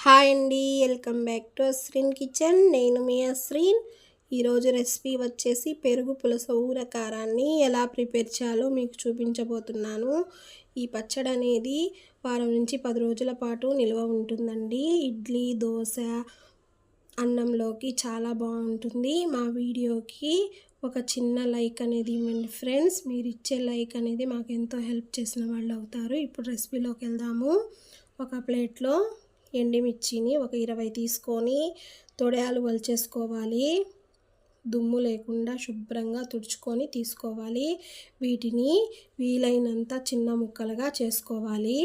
Hi అండి, welcome back to Asreen kitchen. నేను మీ అస్రీన్. ఈరోజు రెసిపీ వచ్చేసి పెరుగు పులస ఊరకారాన్ని ఎలా ప్రిపేర్ చేయాలో మీకు చూపించబోతున్నాను. ఈ పచ్చడి అనేది వారం నుంచి 10 రోజుల పాటు నిల్వ ఉంటుందండి. ఇడ్లీ, దోశ, అన్నంలోకి చాలా బాగుంటుంది. మా వీడియోకి ఒక చిన్న లైక్ అనేది ఇవ్వండి ఫ్రెండ్స్. మీరు ఇచ్చే లైక్ అనేది మాకు ఎంతో హెల్ప్ చేసిన వాళ్ళు అవుతారు. ఇప్పుడు రెసిపీలోకి వెళ్దాము. ఒక ప్లేట్లో ఎండుమిర్చిని ఒక 20 తీసుకొని తొడయాలు వలిచేసుకోవాలి. దుమ్ము లేకుండా శుభ్రంగా తుడుచుకొని తీసుకోవాలి. వీటిని వీలైనంత చిన్న ముక్కలుగా చేసుకోవాలి.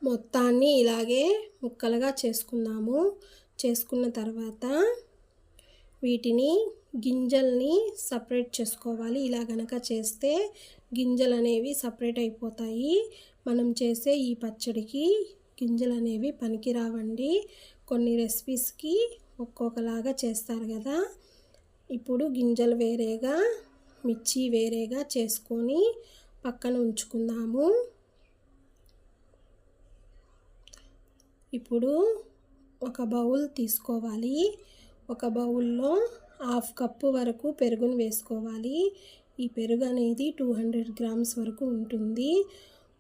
మొత్తాన్ని ఇలాగే ముక్కలుగా చేసుకుందాము. చేసుకున్న తర్వాత వీటిని గింజల్ని సపరేట్ చేసుకోవాలి. ఇలా గనక చేస్తే గింజలు అనేవి సపరేట్ అయిపోతాయి. మనం చేసే ఈ పచ్చడికి గింజలు అనేవి పనికి రావండి. కొన్ని రెసిపీస్కి ఒక్కొక్కలాగా చేస్తారు కదా. ఇప్పుడు గింజలు వేరేగా, మిర్చి వేరేగా చేసుకొని పక్కన ఉంచుకుందాము. ఇప్పుడు ఒక బౌల్ తీసుకోవాలి. ఒక బౌల్లో 1/2 కప్పు వరకు పెరుగుని వేసుకోవాలి. ఈ పెరుగు అనేది 200 గ్రామ్స్ వరకు ఉంటుంది.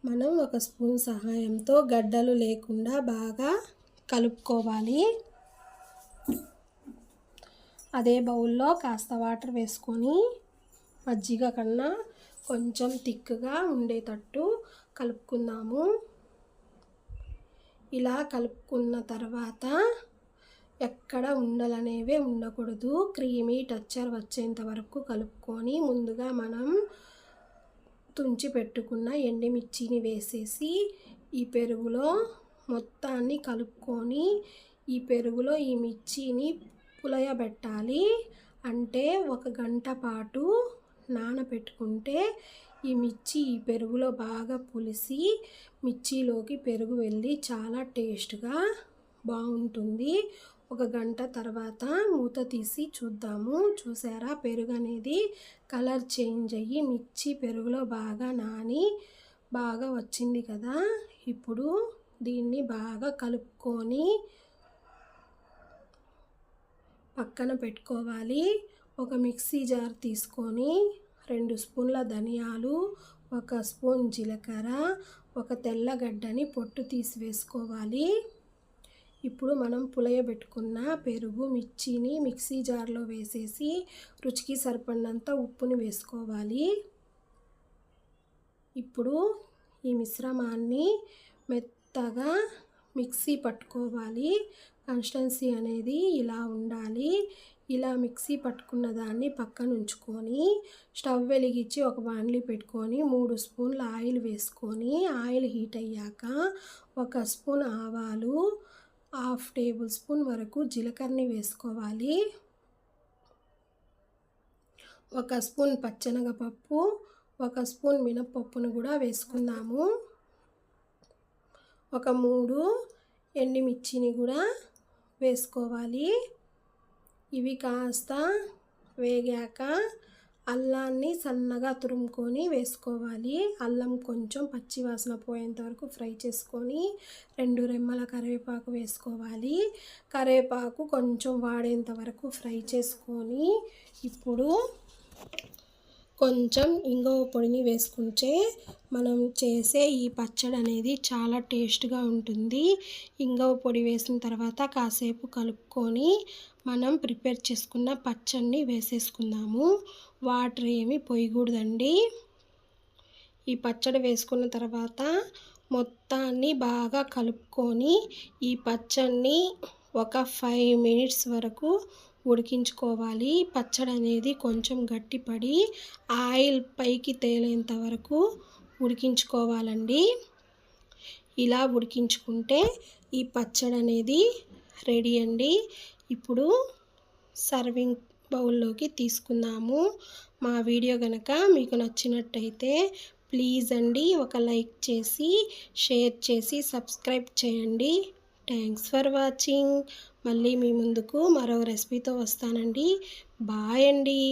మనం ఒక స్పూన్ సహాయంతో గడ్డలు లేకుండా బాగా కలుపుకోవాలి. అదే బౌల్లో కాస్త వాటర్ వేసుకొని మజ్జిగ కన్నా కొంచెం థిక్గా ఉండేటట్టు కలుపుకుందాము. ఇలా కలుపుకున్న తర్వాత ఎక్కడ ఉండలనేవే ఉండకూడదు. క్రీమీ టెక్స్చర్ వచ్చేంత వరకు కలుపుకొని ముందుగా మనం తుంచి పెట్టుకున్న ఎండుమిర్చిని వేసేసి ఈ పెరుగులో మొత్తాన్ని కలుపుకొని ఈ పెరుగులో ఈ మిర్చిని పులయబెట్టాలి. అంటే 1 గంట పాటు నానబెట్టుకుంటే ఈ మిర్చి ఈ పెరుగులో బాగా పులిసి మిర్చిలోకి పెరుగు వెళ్ళి చాలా టేస్ట్గా బాగుంటుంది. 1 గంట తర్వాత మూత తీసి చూద్దాము. చూసారా, పెరుగు అనేది కలర్ చేంజ్ అయ్యి మిర్చి పెరుగులో బాగా నాని బాగా వచ్చింది కదా. ఇప్పుడు దీన్ని బాగా కలుపుకొని పక్కన పెట్టుకోవాలి. ఒక మిక్సీ జార్ తీసుకొని 2 స్పూన్ల ధనియాలు, 1 స్పూన్ జీలకర్ర, 1 తెల్లగడ్డని పొట్టు తీసి వేసుకోవాలి. ఇప్పుడు మనం పులయబెట్టుకున్న పెరుగు, మిర్చిని మిక్సీ జార్లో వేసేసి రుచికి సరిపడినంత ఉప్పుని వేసుకోవాలి. ఇప్పుడు ఈ మిశ్రమాన్ని మెత్తగా మిక్సీ పట్టుకోవాలి. కన్సిస్టెన్సీ అనేది ఇలా ఉండాలి. ఇలా మిక్సీ పట్టుకున్న దాన్ని పక్కన ఉంచుకొని స్టవ్ వెలిగించి ఒక బాండ్లీ పెట్టుకొని 3 స్పూన్ల ఆయిల్ వేసుకొని ఆయిల్ హీట్ అయ్యాక 1 స్పూన్ ఆవాలు, 1/2 టేబుల్ స్పూన్ వరకు జీలకర్రని వేసుకోవాలి. 1 స్పూన్ పచ్చెనగపప్పు, 1 స్పూన్ మినపప్పును కూడా వేసుకుందాము. 3 ఎండుమిర్చిని కూడా వేసుకోవాలి. ఇవి కాస్త వేగాక అల్లాన్ని సన్నగా తురుముకొని వేసుకోవాలి. అల్లం కొంచెం పచ్చివాసన పోయేంత వరకు ఫ్రై చేసుకొని 2 రెమ్మల కరివేపాకు వేసుకోవాలి. కరివేపాకు కొంచెం వాడేంత వరకు ఫ్రై చేసుకొని ఇప్పుడు కొంచెం ఇంగువ పొడిని వేసుకుంటే మనం చేసే ఈ పచ్చడి అనేది చాలా టేస్ట్గా ఉంటుంది. ఇంగువ పొడి వేసిన తర్వాత కాసేపు కలుపుకొని మనం ప్రిపేర్ చేసుకున్న పచ్చడిని వేసేసుకుందాము. వాటర్ ఏమి పోయకూడదండి. ఈ పచ్చడి వేసుకున్న తర్వాత మొత్తాన్ని బాగా కలుపుకొని ఈ పచ్చడిని ఒక 5 మినిట్స్ వరకు ఉడికించుకోవాలి. పచ్చడి అనేది కొంచెం గట్టిపడి ఆయిల్ పైకి తేలేంత వరకు ఉడికించుకోవాలండి. ఇలా ఉడికించుకుంటే ఈ పచ్చడి అనేది రెడీ అండి. ఇప్పుడు సర్వింగ్ బౌల్లోకి తీసుకుందాము. మా వీడియో కనుక మీకు నచ్చినట్టయితే ప్లీజ్ అండి ఒక లైక్ చేసి, షేర్ చేసి, సబ్స్క్రైబ్ చేయండి. Thanks for watching. మళ్ళీ మీ ముందుకు మరో రెసిపీతో వస్తానండి. బాయ్ అండి.